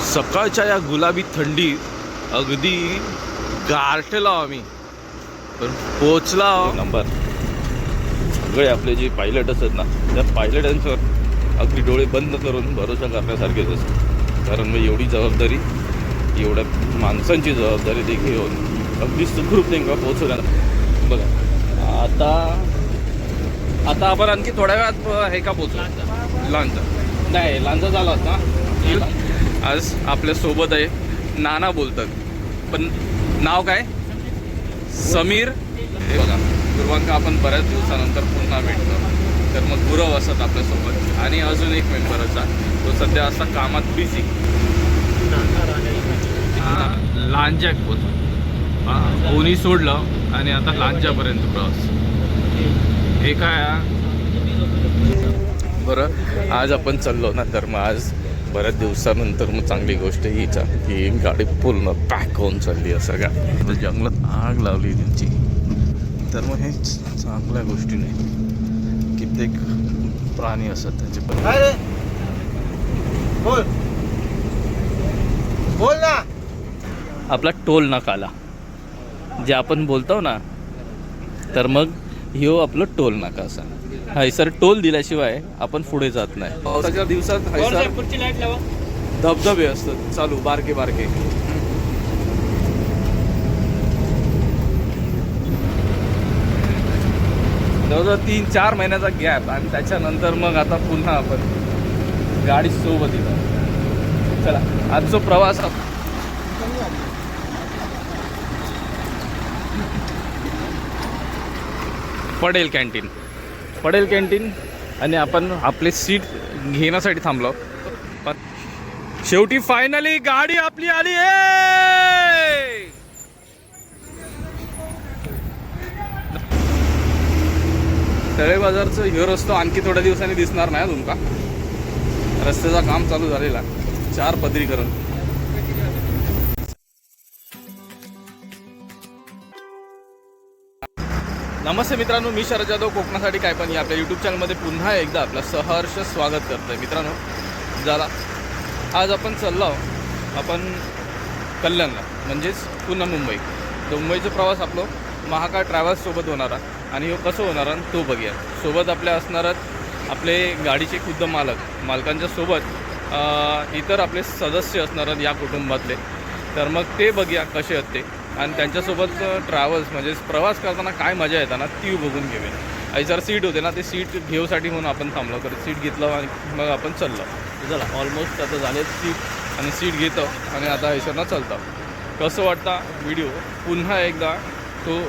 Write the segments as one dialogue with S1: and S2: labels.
S1: सकाळच्या या गुलाबी थंडी अगदी गारठेला आम्ही पण पोचला नंबर. सगळे आपले जे पायलट असतात ना त्या पायलटांवर अगदी डोळे बंद करून भरोसा करण्यासारखेच असतं. कारण मग एवढी जबाबदारी, एवढ्या माणसांची जबाबदारी देखील घेऊन अगदी सुखरूप त्यांना पोचवल्या. बघा आता आपण आणखी थोड्या वेळात हे का पोचू लांजा. नाही लांजा झाला होता. आज आपल्या सोबत आहे नाना बोलतात पण नाव काय समीर. हे बघा पूर्वांक आपण बऱ्याच दिवसानंतर पुन्हा भेटतो. तर मग गुरव असत आपल्यासोबत आणि अजून एक मेंबरचा तो सध्या असा कामात बिझी. लांजा पोचतो. कोणी सोडलं आणि आता लांजापर्यंत प्रवास. हे काय बरं आज आपण चाललो ना तर मग आज बऱ्याच दिवसानंतर मग चांगली गोष्ट हीच की गाडी पूर्ण पॅक होऊन चालली आहे. सगळ्या जंगलात आग लावली त्यांची. तर मग हे चांगल्या गोष्टी नाही. कित्येक प्राणी असतात त्यांचे पण.
S2: बोल ना.
S1: आपला टोल नाकाला जे आपण बोलतो ना तर मग ह्यो आपलं टोल नाका असा. हैसर टोल दिल्याशिवाय आपण पुढे जात नाही. पावसाच्या दिवसात हैसर धबधबे असतात चालू बारके बारके. जवळजवळ 3-4 महिन्याचा गॅप आणि त्याच्यानंतर मग आता पुन्हा आपण गाडी सोबत येतो. चला आजचा प्रवास पडेल कॅन्टीन आणि आपण आपले सीट घेण्यासाठी थांबलो. पण शेवटी फायनली गाडी आपली आली आहे. तळे बाजारचं ह्यो रस्तो आणखी थोड्या दिवसांनी दिसणार नाही तुमका. रस्त्याचं काम चालू झालेला 4 पदरीकरण. नमस्ते मित्रांनो, मी शरद जाधव कोकणासाठी काय पण या आपल्या यूट्यूब चॅनलमध्ये पुन्हा एकदा आपलं सहर्ष स्वागत करतो आहे. मित्रांनो झाला आज आपण चाललो आपण कल्याणला म्हणजेच पुन्हा मुंबई. तर मुंबईचा प्रवास आपलं महाकाळ ट्रॅव्हल्ससोबत होणार आहे. आणि हो कसं होणार आहे तो बघूया. सोबत आपल्या असणार आपले गाडीचे खुद्द मालकांच्या सोबत इतर आपले सदस्य असणार आहेत या कुटुंबातले. तर मग ते बघूया कसे आहेत ते आणि त्यांच्यासोबत ट्रॅव्हल्स म्हणजे प्रवास करताना काय मजा येतात ना ती बघून घेऊया. ऐसर सीट होते ना ते सीट घेऊसाठी म्हणून आपण थांबलो. तर सीट घेतलं आणि मग आपण चाललो. चला ऑलमोस्ट आता झाले सीट आणि सीट घेतो आणि आता ऐसरना चालतो. कसं वाटतं व्हिडिओ पुन्हा एकदा तो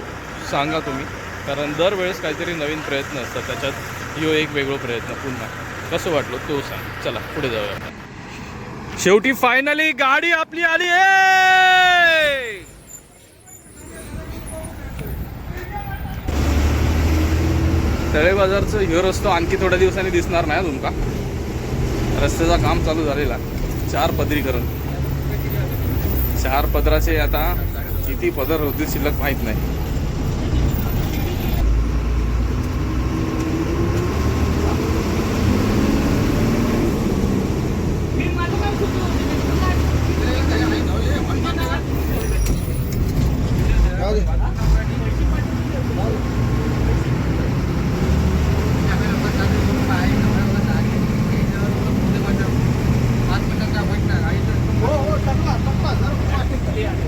S1: सांगा तुम्ही. कारण दरवेळेस काहीतरी नवीन प्रयत्न असतात त्याच्यात ह्यो एक वेगळा प्रयत्न. पुन्हा कसं वाटलं तो सांग. चला पुढे जाऊया आपण. शेवटी फायनली गाडी आपली आली आहे. तळे बाजारचं ह्यो रस्तो आणखी थोड्या दिवसांनी दिसणार नाही तुमका. रस्त्याचं काम चालू झालेला 4 पदरीकरण. 4 पदराचे आता किती पदर होतील शिल्लक माहीत नाही.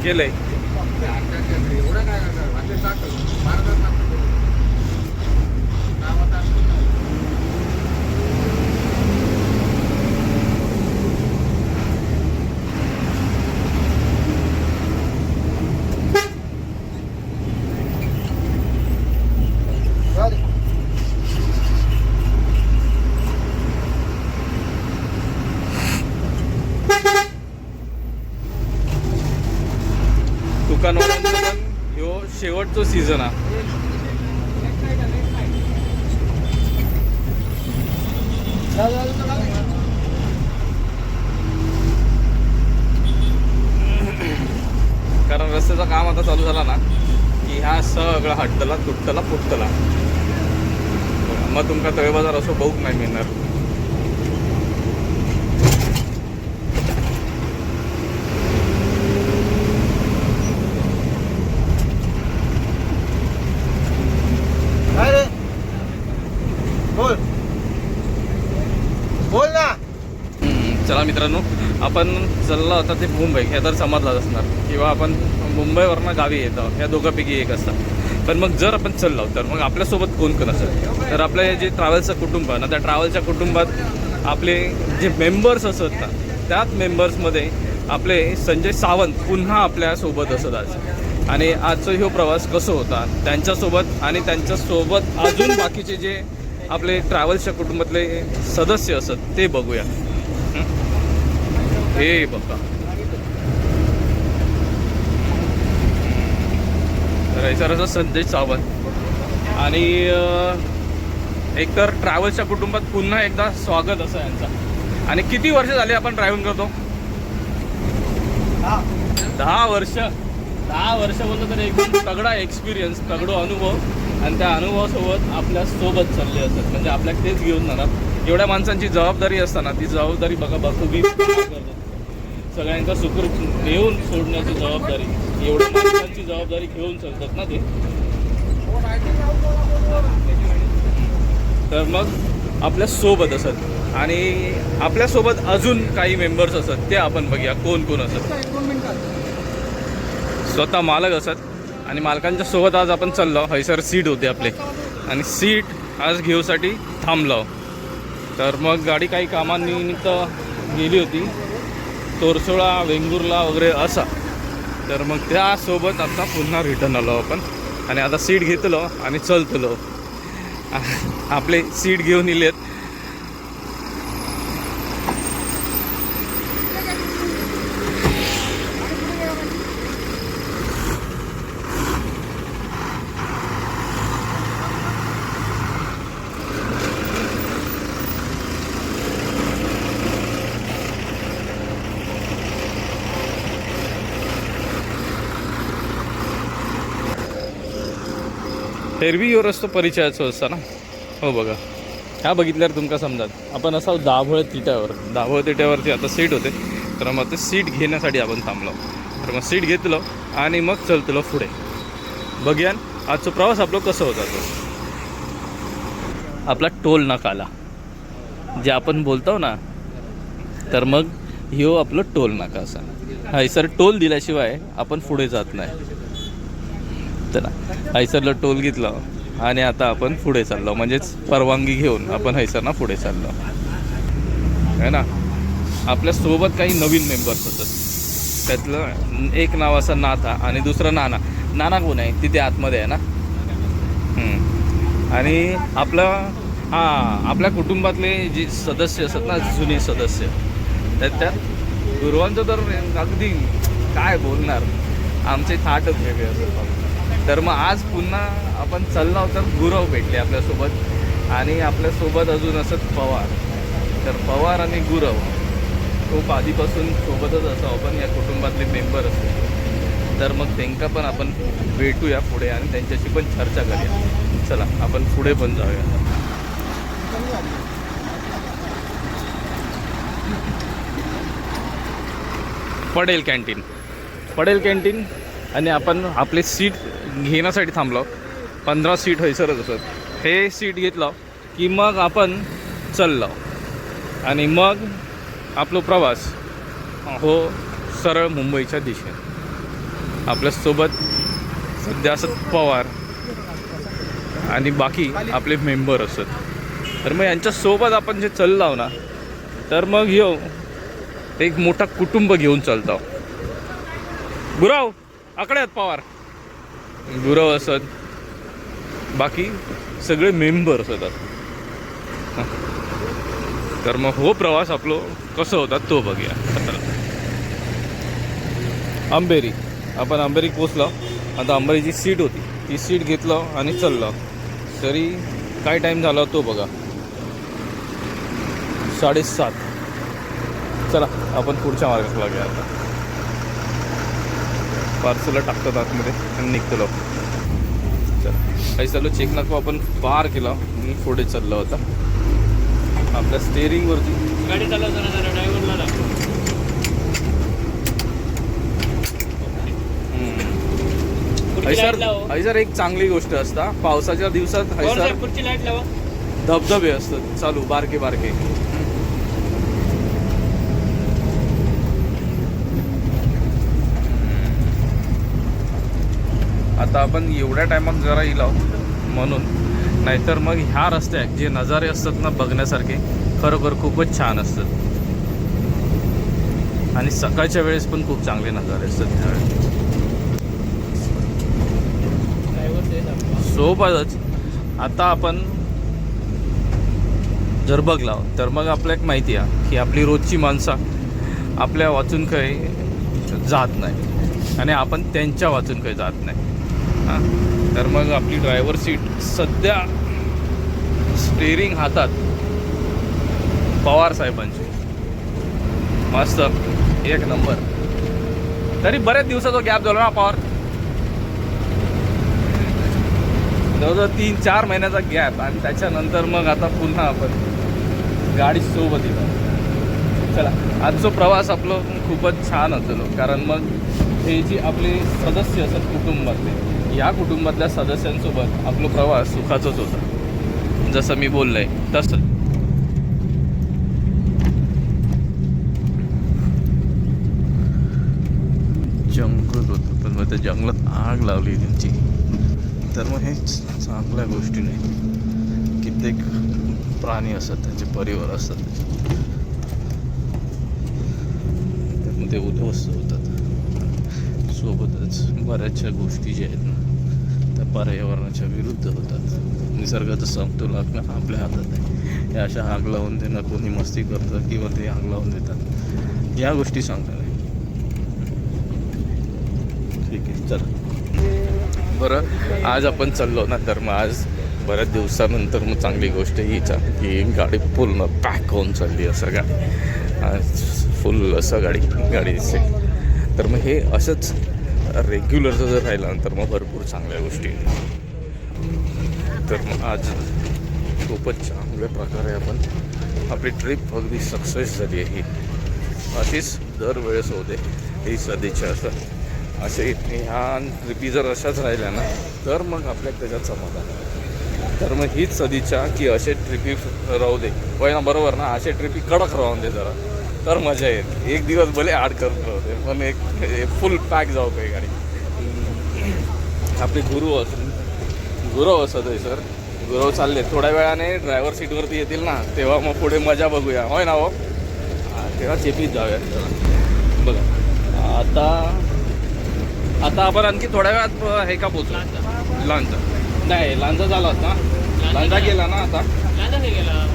S1: केलंय दुकानवाल्यांचा पण ह्यो शेवटचा सीझन आहे. कारण रस्त्याचं काम आता चालू झाला ना की ह्या सगळा हट्टला तुटतला फुटतला. मग तुमका तळे बाजार असो बघूक नाही मिळणार.
S2: बोल ना.
S1: चला मित्रांनो, आपण चाललो आता ते मुंबई, हे तर समजलाच असणार, किंवा आपण मुंबईवरनं गावी येतो, ह्या दोघांपैकी एक असतं. पण मग जर आपण चाललो तर मग आपल्यासोबत कोण कोण असेल, तर आपलं जे ट्रॅव्हल्सचं कुटुंब आहे ना, त्या ट्रॅव्हलच्या कुटुंबात आपले जे मेंबर्स असत ना, त्याच मेंबर्समध्ये आपले संजय सावंत पुन्हा आपल्यासोबत असत आज. आणि आजचा ह्यो प्रवास कसं होता त्यांच्यासोबत, आणि त्यांच्यासोबत अजून बाकीचे जे आपले ट्रॅव्हल्सच्या कुटुंबातले सदस्य असत ते बघूया. हे बघा, रैसराचा संजय सावंत आणि एकतर ट्रॅव्हल्सच्या कुटुंबात पुन्हा एकदा स्वागत असं यांचा. आणि किती वर्ष झाले आपण ड्रायव्हिंग करतो? 10 वर्ष. 10 वर्ष बोललं तर एकदम तगडा एक्सपिरियन्स, तगडा अनुभव. आणि त्या अनुभवासोबत आपल्या सोबत चालले असतात, म्हणजे आपल्या तेच घेऊन जाणार. एवढ्या माणसांची जबाबदारी असताना ती जबाबदारी बघा बखूबी करतात. सगळ्यांचा सुखरूप घेऊन सोडण्याची जबाबदारी, एवढ्या माणसांची जबाबदारी घेऊन चालतात ना ते. तर मग आपल्या सोबत असत, आणि आपल्यासोबत अजून काही मेंबर्स असत, ते आपण बघूया कोण कोण असत. स्वतः मालक असत, आणि मालकांच्या सोबत आज आपण चाललो. हैसर सीट होते आपले, आणि सीट आज घेऊसाठी थांबलो. तर मग गाडी काही कामानिमित्त गेली होती, तोरसोळा, वेंगुर्ला वगैरे असा. तर मग त्यासोबत आता पुन्हा रिटर्न आलो आपण, आणि आता सीट घेतलो आणि चलतलो. आपले सीट घेऊन इलेत. एरवी ह्यो रस्तो परिचयाचो असता ना. हो बघा, ह्या बघितल्यावर तुमका समजात. आपण असा दाभोळ तिट्यावरती आता सीट होते, तर मग ते सीट घेण्यासाठी आपण थांबलो. तर मग सीट घेतलो आणि मग चलतलो पुढे. बघूया आजचा प्रवास आपला कसं होता. तो आपला टोल नाकाला जे आपण बोलतो ना, तर मग ह्यो आपलं टोल नाका असा. हैसर टोल दिल्याशिवाय आपण पुढे जात नाही. चला, हैसरला टोल घेतला आणि आता आपण पुढे चाललो, म्हणजेच परवानगी घेऊन आपण हैसरना पुढे चाललो आहे ना. आपल्यासोबत काही नवीन मेंबर्स होतात, त्यातलं एक नाव असं नाथा आणि दुसरं नाना. नाना कोण आहे? तिथे आतमध्ये आहे ना. आणि आपल्या कुटुंबातले जे सदस्य असतात ना, जुने सदस्य, त्यात गुरुवांचं तर अगदी काय बोलणार, आमचे थाटच वेगळे असतात. तर मग आज पुन्हा आपण चाललो तर गुरव भेटले आपल्यासोबत, आणि आपल्यासोबत अजून असत पवार. तर पवार आणि गुरव खूप आधीपासून सोबतच असावं आपण, या कुटुंबातले मेंबर असतो. तर मग त्यांना पण आपण भेटूया पुढे आणि त्यांच्याशी पण चर्चा करूया. चला, आपण पुढे पण जाऊया. पडेल कॅन्टीन आणि आपण आपले सीट घेण्यासाठी थांबलो. 15 सीट हैसरच असत. हे सीट घेतलं की मग आपण चाललो, आणि मग आपला प्रवास हो सरळ मुंबईच्या दिशेने. आपल्यासोबत सध्या असत पवार आणि बाकी आपले मेंबर असत. तर मग यांच्यासोबत आपण जे चाललो ना, तर मग एक मोठा कुटुंब घेऊन चालतो. गुरव आकडे आहेत, पवार गुरव असत, बाकी सगळे मेंबर असतात. तर मग हो प्रवास आपलो कसं होता तो बघूया. अंबेरी, आपण अंबेरी पोचलो. आता अंबेरीची सीट होती, ती सीट घेतलो आणि चाललो. तरी काय टाईम झाला तो बघा, 7:30. चला, आपण पुढच्या मार्गात लागूया. आता पार्सलला टाकतात आतमध्ये आणि निघतो. चला, काही चाललो चेक नाको आपण पार केला आणि पुढे चाललो होता. आपल्या स्टेअरिंगवरती
S3: गाडी चालवताना जरा ड्रायव्हरला
S1: हैसर एक चांगली गोष्ट असता. पावसाच्या दिवसात हैसर
S3: पुढची लाईट लावा.
S1: धबधबे असतात चालू, बारके आता आपण एवढ्या टायमात जरा येईल म्हणून, नाहीतर मग ह्या रस्त्यात जे नजारे असतात ना बघण्यासारखे खरोखर खूपच छान असतात. आणि सकाळच्या वेळेस पण खूप चांगले नजारे असतात त्यावेळेस. सोबतच आता आपण जर बघला तर मग आपल्या एक माहिती आहे की आपली रोजची माणसं आपल्या वाचून काही जात नाही आणि आपण त्यांच्या वाचून काही जात नाही. हां, तर मग आपली ड्रायव्हर सीट सध्या स्टेअरिंग हातात पवार साहेबांची, मस्त एक नंबर. तरी बऱ्याच दिवसाचा गॅप झाला ना पवार, जवळजवळ 3-4 महिन्याचा गॅप, आणि त्याच्यानंतर मग आता पुन्हा आपण गाडी सोबत येतो. चला, आजचा प्रवास आपलं खूपच छान असलो, कारण मग हे जी आपले सदस्य असतात कुटुंबातले, या कुटुंबातल्या सदस्यांसोबत आपला प्रवास सुखाचाच होता. जसं मी बोललोय तसं जंगल होतं, पण मग त्या जंगलात आग लावली त्यांची. तर मग हे चांगल्या गोष्टी नाही. कित्येक प्राणी असतात, त्यांचे परिवार असतात त्याच्यात, तर मग ते उद्ध्वस्त होतात. सोबतच बऱ्याचशा गोष्टी ज्या आहेत ना त्या पर्यावरणाच्या विरुद्ध होतात. निसर्गाचा समतोल राखणं आपल्या हातात आहे. हे अशा आग लावून त्यांना कोणी मस्ती करतं किंवा ते आग लावून देतात, या गोष्टी सांगता नाही. ठीक आहे, चला. बरं, आज आपण चाललो ना, तर मग आज बऱ्याच दिवसानंतर मग चांगली गोष्ट हीच आहे की गाडी पूर्ण पॅक होऊन चालली. असं गाडी आज फुल असं गाडी दिसते. तर मग हे असंच रेग्युलरचं जर राहिलं तर मग भरपूर चांगल्या गोष्टी. तर मग आज खूपच चांगल्या प्रकारे आपण आपली ट्रिप अगदी सक्सेस झाली आहे. ही अशीच दरवेळेस होते ही सदिच्छा. असे ह्या ट्रिपी जर अशाच राहिल्या ना तर मग आपल्या त्याच्यात समाधान आहे. तर मग हीच सदिच्छा की असे ट्रिपी राहू दे, होय ना, बरोबर ना, असे ट्रिपी कडक राहून दे जरा, तर मजा येते. एक दिवस भले आड करत राहते, पण एक फुल पॅक जाऊ काही गाडी. आपले गुरु असत आहे सर, गुरु चालले. थोड्या वेळाने ड्रायव्हर सीटवरती येतील ना, तेव्हा मग पुढे मजा बघूया, होय ना हो, तेव्हा चेपीत जाऊया. बघा, आता आपण आणखी थोड्या वेळात हे का पोचू, लांजा. नाही, लांजा झाला होता, लांजा गेला ना आता.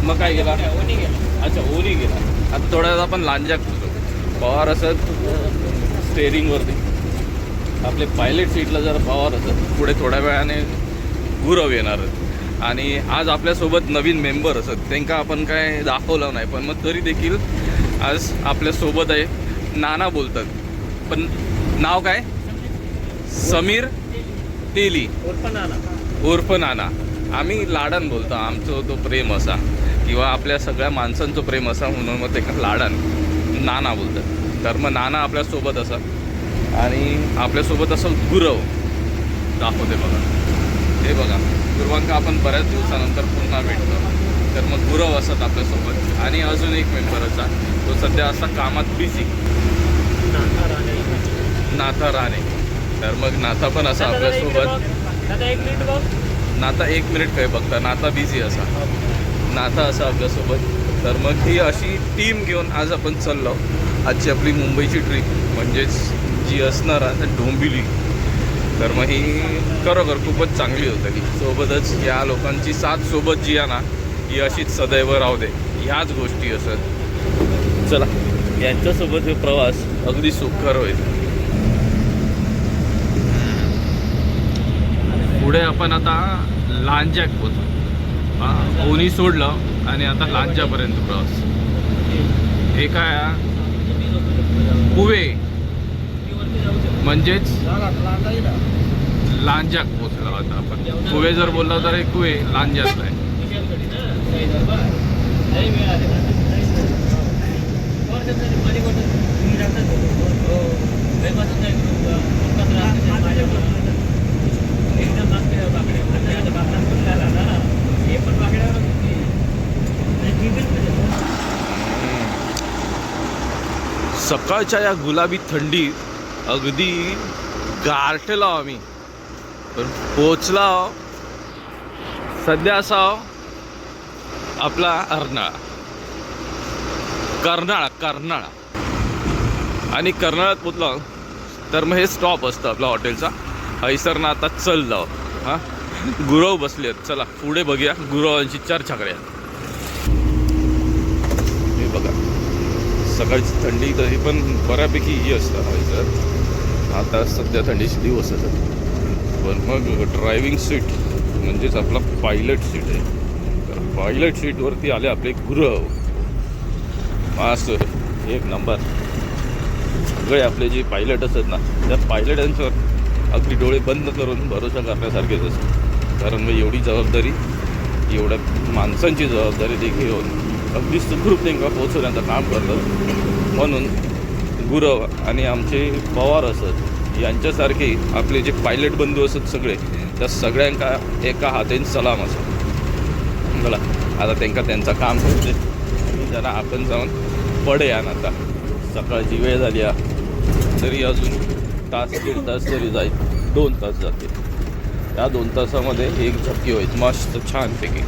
S1: मग काय गेला? अच्छा, ओनी गेला. आता थोड्या वेळात आपण लांजात पोचू. पवार असत स्टेअरिंगवरती, आपले पायलट सीटला जर पवार असत, पुढे थोड्या वेळाने गुरव येणार. आणि आज आपल्यासोबत नवीन मेंबर असत, त्यांना आपण काय दाखवलं नाही, पण मग तरी देखील आज आपल्यासोबत आहे. नाना बोलतात, पण नाव काय? समीर तेली उर्फ नाना. आम्ही लाडन बोलतो, आमचं तो प्रेम असा, किंवा आपल्या सगळ्या माणसांचं प्रेम असा, म्हणून मग ते लाडन नाना बोलतात. तर मग नाना आपल्यासोबत असा, आणि आपल्यासोबत असं गुरव दाखवते. बघा, हे बघा, गुरवांका आपण बऱ्याच दिवसानंतर पुन्हा भेटतो. तर मग गुरव असतात आपल्यासोबत. आणि अजून एक मेंबर असा, तो सध्या असा कामात बिझी, नाथा राणे. तर मग नाथा पण असा आपल्यासोबत. नाथा 1 मिनिट काय बघता, नाथा बिझी असा, नाथा असा आपल्यासोबत. तर मग ही अशी टीम घेऊन आज आपण चाललो. आजची आपली मुंबईची ट्रिप म्हणजेच जी असणार आहे डोंबिवली. तर मग ही खरोखर खूपच चांगली होती. ही सोबतच या लोकांची साथ सोबत जी आहे ना, ही अशीच सदैव राहू दे, ह्याच गोष्टी असत. चला, यांच्यासोबत हे प्रवास अगदी सुखकर होईल. पुढे आपण आता लांजाक पोचू. ओनी सोडलं आणि आता लांजापर्यंत प्रवास. हे काय, कुवे म्हणजेच लांजाक पोचलो आता आपण. कुवे जर बोलला तर हे कुवे लांजातला आहे. सकाळच्या या गुलाबी थंडी अगदी गारठलो आम्ही. पण पोचला आहो. सध्या असा आहो आपला कर्नाळा आणि कर्नाळ्यात पोचला तर मग हे स्टॉप असतं आपला हॉटेलचा. हैसर ना आता चल जाव. हां गुरव बसले आहेत. चला पुढे बघूया गुरवांची चर्चा करूया. हे बघा सकाळची थंडी तरी पण बऱ्यापैकी ही असतं हैसर. आता सध्या थंडीचे दिवस असतात. पण मग ड्रायव्हिंग सीट म्हणजेच आपला पायलट सीट आहे. तर पायलट सीटवरती आले आपले गुरव. मस्त एक नंबर. सगळे आपले जे पायलट असतात ना त्या पायलटांच्यावर अगदी डोळे बंद करून भरोसा करण्यासारखेच असतं. कारण मग एवढी जबाबदारी, एवढ्या माणसांची जबाबदारी ते घेऊन अगदी सुखरूप त्यांना पोहोचवण्याचं काम करतात. म्हणून गुरव आणि आमचे पवार असत यांच्यासारखे आपले जे पायलट बंधू असत सगळे त्या सगळ्यांका एका हाताने सलाम असत. बोला आता त्यांना त्यांचं काम करते आणि जरा आपण जाऊन पडे या आता. सकाळची वेळ झाली तरी अजून तास दीड तास तरी जाईल. 2 तास जाते. त्या 2 तासामध्ये एक झपकी होईल मस्त छानपैकी.